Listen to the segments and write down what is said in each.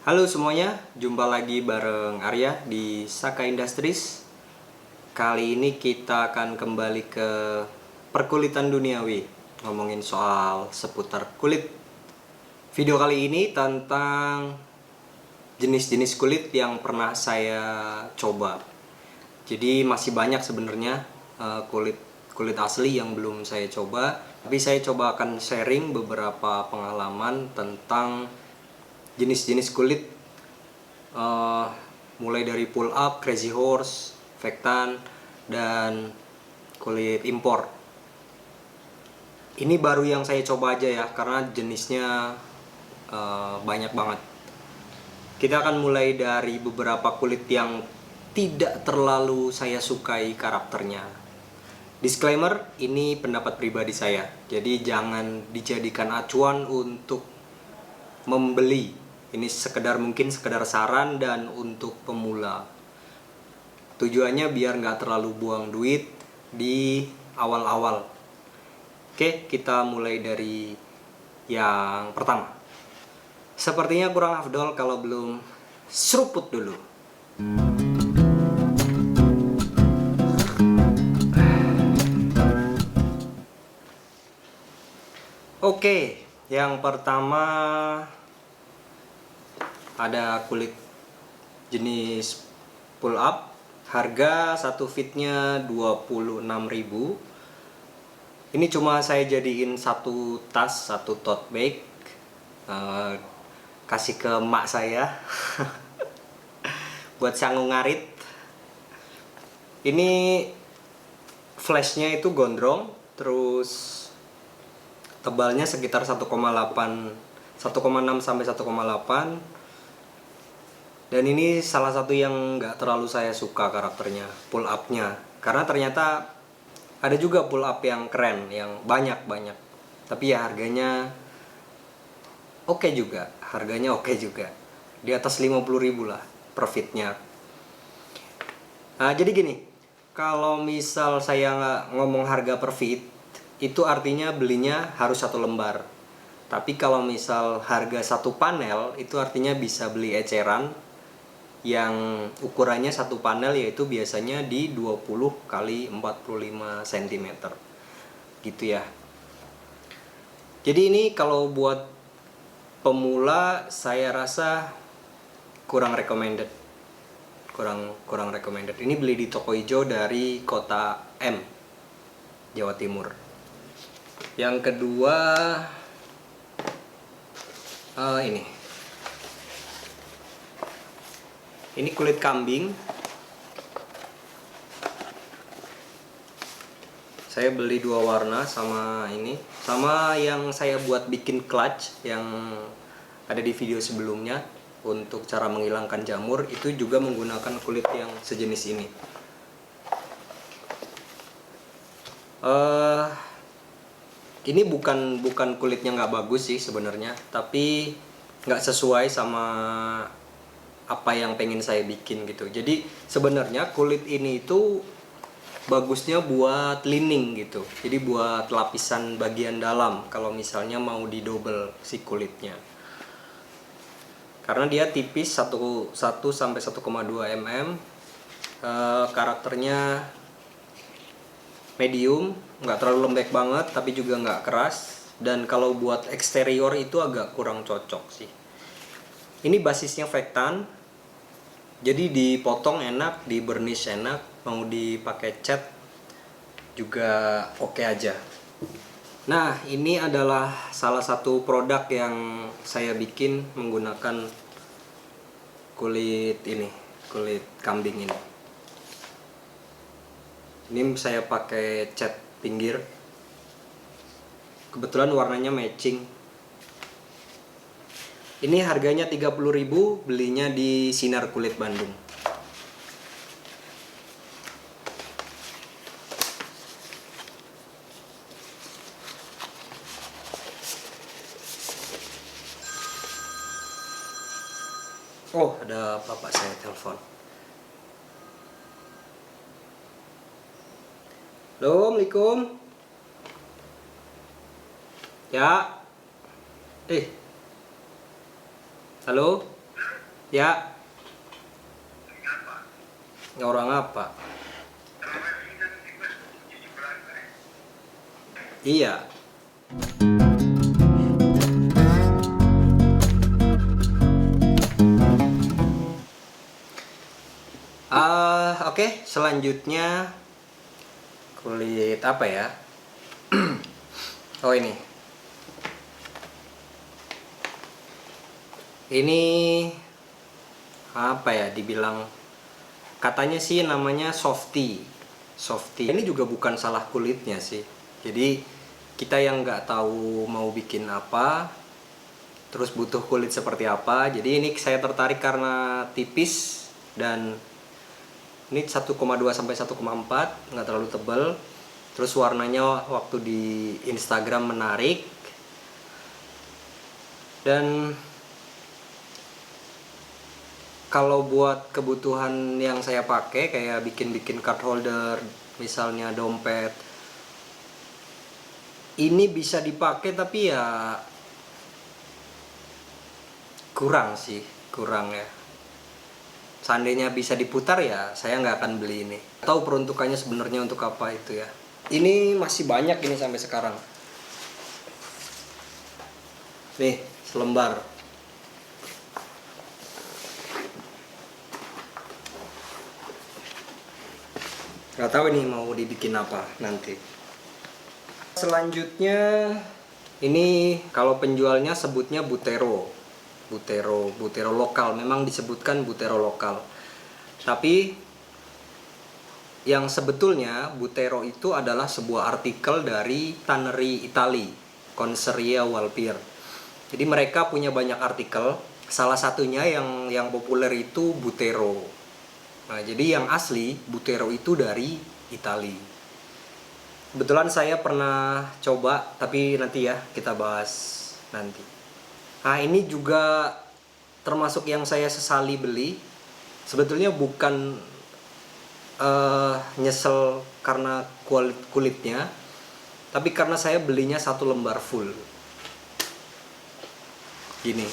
Halo semuanya, jumpa lagi bareng Arya di Saka Industries. Kali ini kita akan kembali ke perkulitan duniawi, ngomongin soal seputar kulit. Video kali ini tentang jenis-jenis kulit yang pernah saya coba. Jadi masih banyak sebenarnya kulit asli yang belum saya coba, tapi saya coba akan sharing beberapa pengalaman tentang jenis-jenis kulit, mulai dari pull up, crazy horse, vectan, dan kulit impor. Ini baru yang saya coba aja ya, karena jenisnya banyak banget. Kita akan mulai dari beberapa kulit yang tidak terlalu saya sukai karakternya. Disclaimer, ini pendapat pribadi saya, jadi jangan dijadikan acuan untuk membeli. Ini mungkin sekedar saran dan untuk pemula. Tujuannya biar nggak terlalu buang duit di awal-awal. Oke, kita mulai dari yang pertama. Sepertinya kurang afdol kalau belum seruput dulu. Oke, yang pertama ada kulit jenis pull up, harga satu fitnya 26.000. Ini cuma saya jadiin satu tas, satu tote bag, kasih ke emak saya buat sanggung ngarit. Ini flashnya itu gondrong, terus tebalnya sekitar 1,6 sampai 1,8. Dan ini salah satu yang nggak terlalu saya suka karakternya, pull up-nya. Karena ternyata ada juga pull up yang keren, yang banyak. Tapi ya harganya oke juga. Di atas 50.000 lah per fitnya. Nah, jadi gini, kalau misal saya nggak ngomong harga per fit, itu artinya belinya harus satu lembar. Tapi kalau misal harga satu panel, itu artinya bisa beli eceran yang ukurannya satu panel, yaitu biasanya di 20 x 45 cm gitu ya. Jadi ini kalau buat pemula saya rasa kurang recommended. Ini beli di toko hijau dari Kota M, Jawa Timur. Yang kedua ini kulit kambing. Saya beli dua warna, sama yang saya buat bikin clutch yang ada di video sebelumnya untuk cara menghilangkan jamur, itu juga menggunakan kulit yang sejenis ini. Ini bukan kulitnya nggak bagus sih sebenarnya, tapi nggak sesuai sama apa yang pengen saya bikin gitu. Jadi sebenarnya kulit ini itu bagusnya buat lining gitu. Jadi buat lapisan bagian dalam kalau misalnya mau didouble si kulitnya. Karena dia tipis 1 sampai 1,2 mm. Karakternya medium, nggak terlalu lembek banget tapi juga nggak keras. Dan kalau buat eksterior itu agak kurang cocok sih. Ini basisnya vectan, jadi dipotong enak, di burnish enak, mau dipakai cat juga oke aja. Nah, ini adalah salah satu produk yang saya bikin menggunakan kulit kambing ini. Ini saya pakai cat pinggir, kebetulan warnanya matching. Ini harganya 30.000, belinya di Sinar Kulit Bandung. Oh, ada bapak saya telepon. Halo, Assalamualaikum. Ya. Halo. Ya, orang apa? Iya. Oke, selanjutnya kulit apa ya? Oh ini. Ini apa ya dibilang, katanya sih namanya softy. Ini juga bukan salah kulitnya sih. Jadi kita yang nggak tahu mau bikin apa, terus butuh kulit seperti apa. Jadi ini saya tertarik karena tipis dan ini 1,2 sampai 1,4, nggak terlalu tebal. Terus warnanya waktu di Instagram menarik. Dan kalau buat kebutuhan yang saya pakai kayak bikin card holder, misalnya dompet, ini bisa dipakai tapi ya kurang ya. Seandainya bisa diputar ya saya nggak akan beli ini. Tahu peruntukannya sebenarnya untuk apa itu ya. Ini masih banyak ini sampai sekarang. Nih, selembar. Nggak tahu ini mau dibikin apa nanti. Selanjutnya ini kalau penjualnya sebutnya Butero lokal, memang disebutkan Butero lokal. Tapi yang sebetulnya Butero itu adalah sebuah artikel dari Tannery Italy, Conceria Walpier. Jadi mereka punya banyak artikel, salah satunya yang populer itu Butero. Nah, jadi yang asli Butero itu dari Italia. Kebetulan saya pernah coba, tapi nanti ya kita bahas nanti. Nah, ini juga termasuk yang saya sesali beli. Sebetulnya bukan nyesel karena kulitnya, tapi karena saya belinya 1 lembar full. Gini.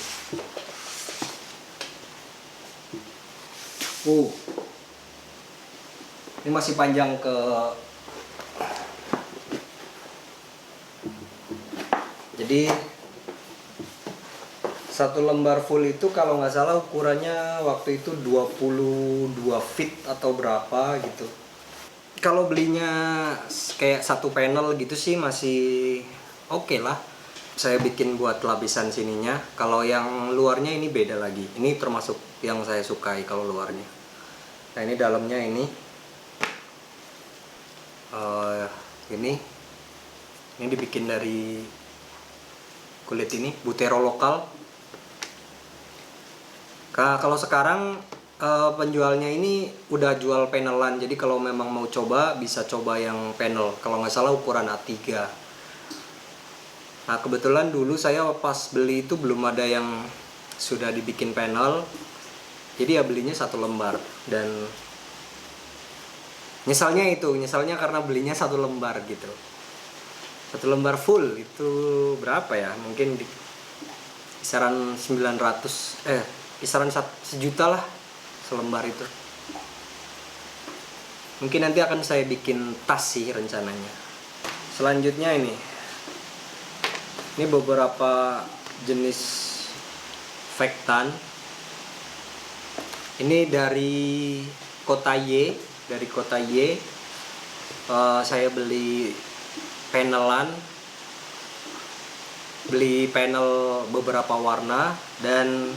Ini masih panjang ke. Jadi 1 lembar full itu kalau nggak salah ukurannya waktu itu 22 feet atau berapa gitu. Kalau belinya kayak 1 panel gitu sih masih oke lah. Saya bikin buat lapisan sininya. Kalau yang luarnya ini beda lagi. Ini termasuk yang saya sukai kalau luarnya. Nah, ini dalamnya ini. Ini dibikin dari kulit ini Butero lokal. Kalau sekarang penjualnya ini udah jual panelan, jadi kalau memang mau coba bisa coba yang panel. Kalau nggak salah ukuran A3. Nah, kebetulan dulu saya pas beli itu belum ada yang sudah dibikin panel, jadi ya belinya 1 lembar. Dan nyesalnya karena belinya 1 lembar gitu. 1 lembar full itu berapa ya? Mungkin di kisaran 900 kisaran 1 juta lah selembar itu. Mungkin nanti akan saya bikin tas sih rencananya. Selanjutnya ini beberapa jenis Vektan. Ini dari kota Y. Saya beli panelan, beli panel beberapa warna. Dan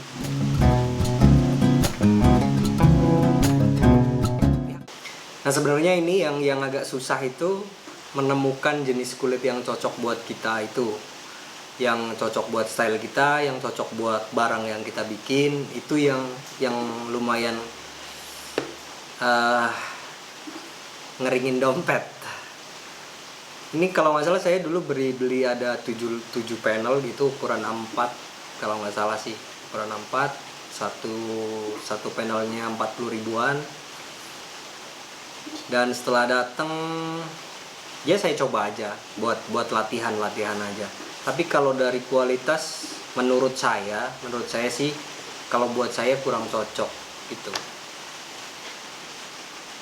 nah, sebenarnya ini yang agak susah itu menemukan jenis kulit yang cocok buat kita itu. Yang cocok buat style kita, yang cocok buat barang yang kita bikin, itu yang lumayan ngeringin dompet. Ini kalau nggak salah saya dulu beli ada 7 panel gitu, ukuran A4 kalau nggak salah sih, ukuran A4. Satu panelnya 40 ribuan. Dan setelah datang ya saya coba aja buat latihan aja. Tapi kalau dari kualitas menurut saya sih kalau buat saya kurang cocok gitu.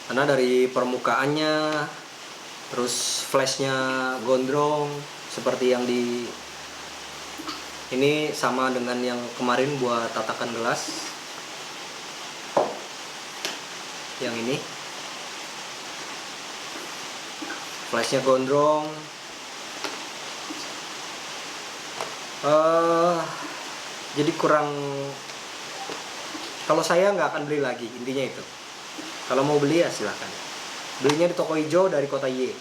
Karena dari permukaannya, terus flashnya gondrong seperti yang di ini, sama dengan yang kemarin buat tatakan gelas. Yang ini flashnya gondrong. Jadi kurang, kalau saya nggak akan beli lagi, intinya itu. Kalau mau beli ya silahkan, belinya di toko hijau dari kota Y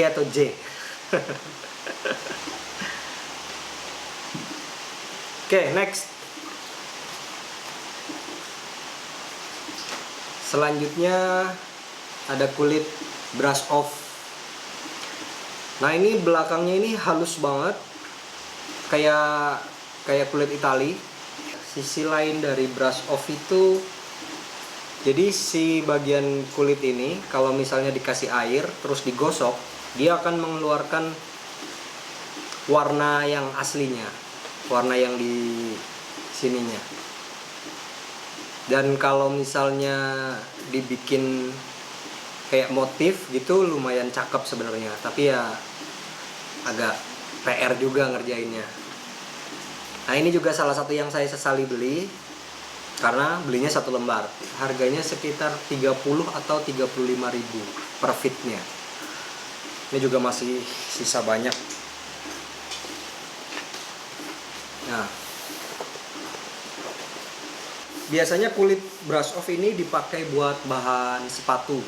atau J. Oke, next. Selanjutnya ada kulit brush off. Nah, ini belakangnya ini halus banget, kayak kulit Itali. Sisi lain dari brush off itu, jadi si bagian kulit ini kalau misalnya dikasih air terus digosok, dia akan mengeluarkan warna yang aslinya, warna yang di sininya. Dan kalau misalnya dibikin kayak motif gitu lumayan cakep sebenarnya, tapi ya agak PR juga ngerjainnya. Nah, ini juga salah satu yang saya sesali beli, karena belinya 1 lembar. Harganya sekitar 30 atau 35.000 per fitnya. Ini juga masih sisa banyak. Nah, biasanya kulit brush off ini dipakai buat bahan sepatu.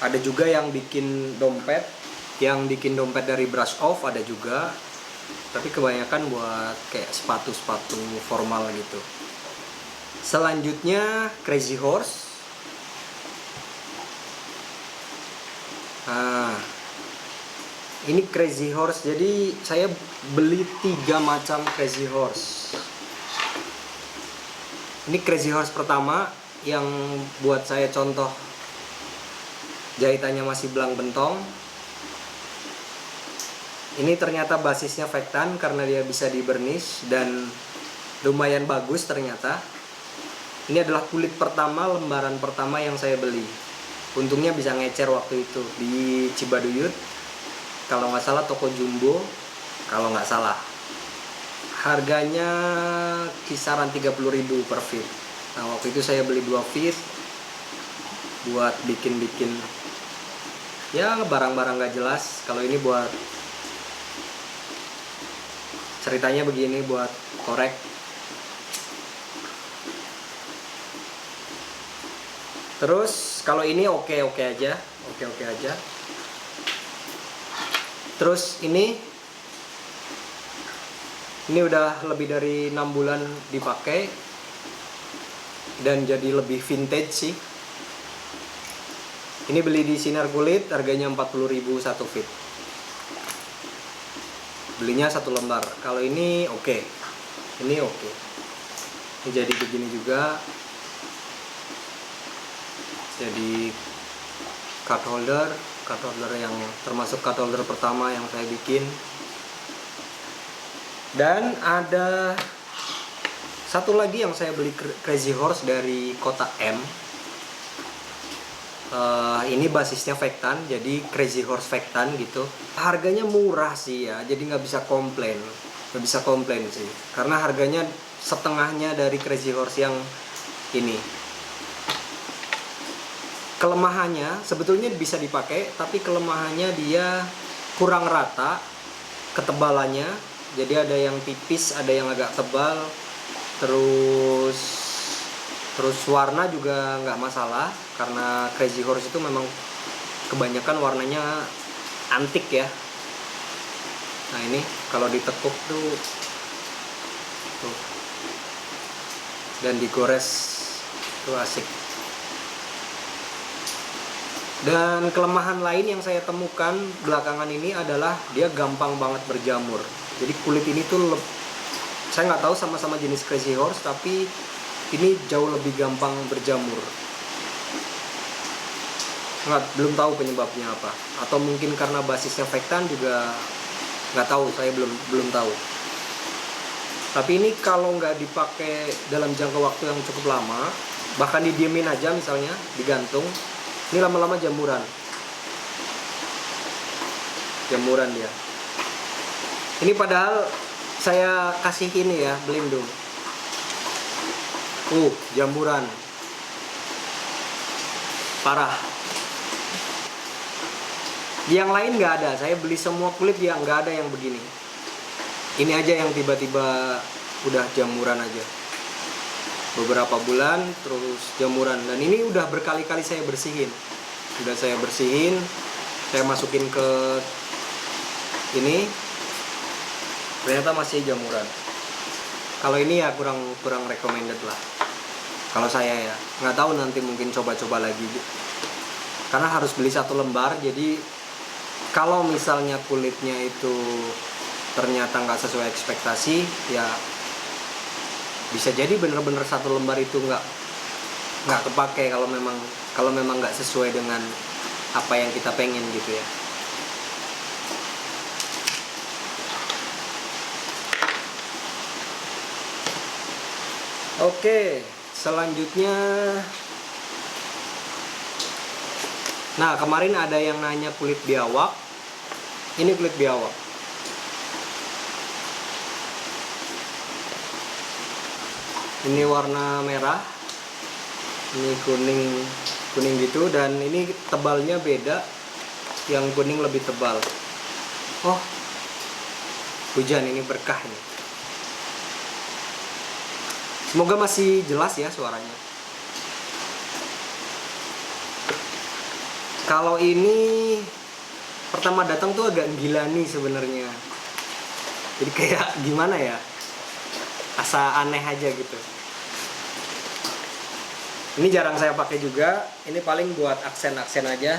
Ada juga yang bikin dompet, dari brush off ada juga. Tapi kebanyakan buat kayak sepatu-sepatu formal gitu. Selanjutnya Crazy Horse. Nah, ini Crazy Horse. Jadi saya beli 3 macam Crazy Horse. Ini Crazy Horse pertama yang buat saya contoh jahitannya masih belang bentong. Ini ternyata basisnya Vektan karena dia bisa di burnish dan lumayan bagus ternyata. Ini adalah kulit pertama, lembaran pertama yang saya beli. Untungnya bisa ngecer waktu itu di Cibaduyut, kalau nggak salah toko Jumbo, kalau nggak salah. Harganya kisaran 30.000 per feet. Nah, waktu itu saya beli 2 feet buat bikin-bikin ya barang-barang nggak jelas. Kalau ini buat ceritanya begini, buat korek. Terus kalau ini oke aja. Terus ini udah lebih dari 6 bulan dipakai dan jadi lebih vintage sih. Ini beli di Sinar Kulit, harganya 40.000 1 feet. Belinya 1 lembar. Kalau ini oke. Ini oke. Ini jadi begini juga. Jadi card holder yang termasuk card holder pertama yang saya bikin. Dan ada satu lagi yang saya beli Crazy Horse dari kota M. Ini basisnya Vektan, jadi Crazy Horse Vektan gitu. Harganya murah sih ya, jadi nggak bisa komplain sih, karena harganya setengahnya dari Crazy Horse yang ini. Kelemahannya sebetulnya bisa dipakai, tapi kelemahannya dia kurang rata ketebalannya. Jadi ada yang tipis, ada yang agak tebal. Terus warna juga nggak masalah, karena Crazy Horse itu memang kebanyakan warnanya antik ya. Nah, ini kalau ditekuk tuh dan digores tuh asik. Dan kelemahan lain yang saya temukan belakangan ini adalah dia gampang banget berjamur. Jadi kulit ini tuh saya nggak tahu, sama-sama jenis Crazy Horse, tapi ini jauh lebih gampang berjamur. Belum tahu penyebabnya apa, atau mungkin karena basisnya Vektan juga nggak tahu, saya belum tahu. Tapi ini kalau nggak dipakai dalam jangka waktu yang cukup lama, bahkan didiemin aja misalnya, digantung, ini lama-lama jamuran. Jamuran dia. Ini padahal saya kasih ini ya, pelindung. Jamuran. Parah. Yang lain nggak ada, saya beli semua kulit yang nggak ada yang begini. Ini aja yang tiba-tiba udah jamuran aja. Beberapa bulan terus jamuran, dan ini udah berkali-kali saya bersihin. Saya masukin ke ini, ternyata masih jamuran. Kalau ini ya kurang recommended lah. Kalau saya ya, nggak tahu, nanti mungkin coba-coba lagi. Karena harus beli 1 lembar, jadi kalau misalnya kulitnya itu ternyata nggak sesuai ekspektasi, ya bisa jadi bener-bener 1 lembar itu nggak kepake kalau memang nggak sesuai dengan apa yang kita pengen gitu ya. Oke, selanjutnya, nah kemarin ada yang nanya kulit biawak. Ini kulit biawak. Ini warna merah, ini kuning gitu, dan ini tebalnya beda, yang kuning lebih tebal. Oh, hujan, ini berkah ini. Semoga masih jelas ya suaranya. Kalau ini pertama datang tuh agak gila nih sebenarnya. Jadi kayak gimana ya? Asa aneh aja gitu. Ini jarang saya pakai juga. Ini paling buat aksen-aksen aja,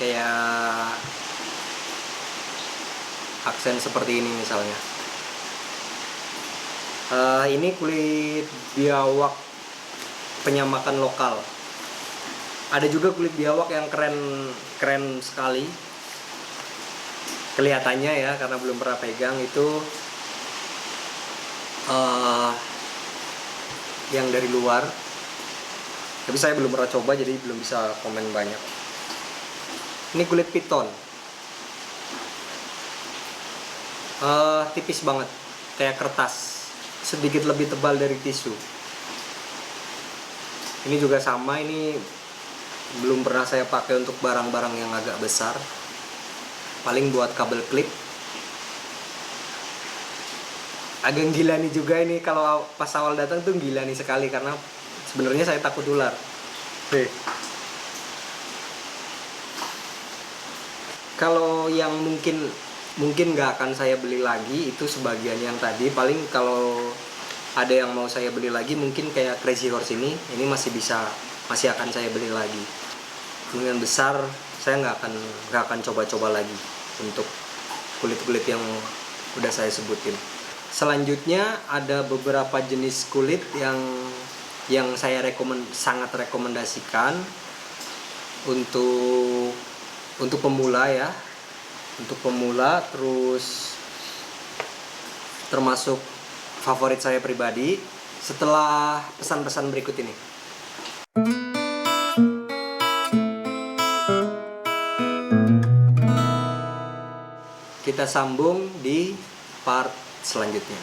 kayak aksen seperti ini misalnya. Ini kulit biawak penyamakan lokal. Ada juga kulit biawak yang keren sekali. Kelihatannya ya, karena belum pernah pegang, itu yang dari luar. Tapi saya belum pernah coba, jadi belum bisa komen banyak. Ini kulit piton. Tipis banget, kayak kertas, sedikit lebih tebal dari tisu. Ini juga sama, ini belum pernah saya pakai untuk barang-barang yang agak besar. Paling buat kabel klip. Agak gila nih juga ini, kalau pas awal datang tuh gila nih sekali, karena sebenarnya saya takut ular. Kalau yang mungkin nggak akan saya beli lagi, itu sebagian yang tadi. Paling kalau ada yang mau saya beli lagi, mungkin kayak Crazy Horse ini masih akan saya beli lagi. Kemungkinan besar saya nggak akan coba-coba lagi untuk kulit-kulit yang udah saya sebutin. Selanjutnya ada beberapa jenis kulit yang saya sangat rekomendasikan untuk pemula ya. Untuk pemula, terus termasuk favorit saya pribadi setelah pesan-pesan berikut ini. Kita sambung di part selanjutnya.